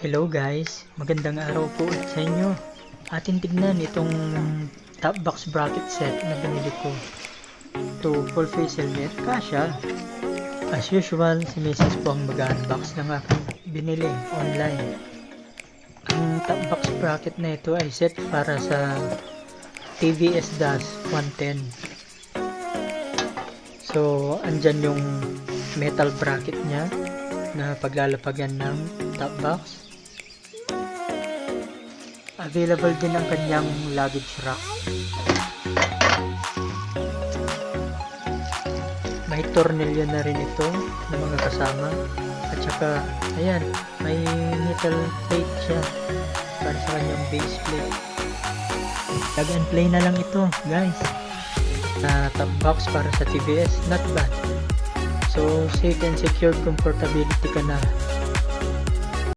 Hello guys, magandang araw po ulit sa inyo. Atin tignan itong top box bracket set na binili ko. Ito, full face helmet, kasya. As usual, si Mrs. po ang mag-unbox ng aking binili online. Ang top box bracket na ito ay set para sa TVS DAS 110. So, andyan yung metal bracket niya na paglalapagan ng top box. Available din ang kanyang luggage rack. May tornilyo na rin ito ng mga kasama. At saka, ayan, may metal plate siya para sa kanyang base plate. Plug and play na lang ito, guys. Top box para sa TVS, not bad. So, safe and secure comfortability ka na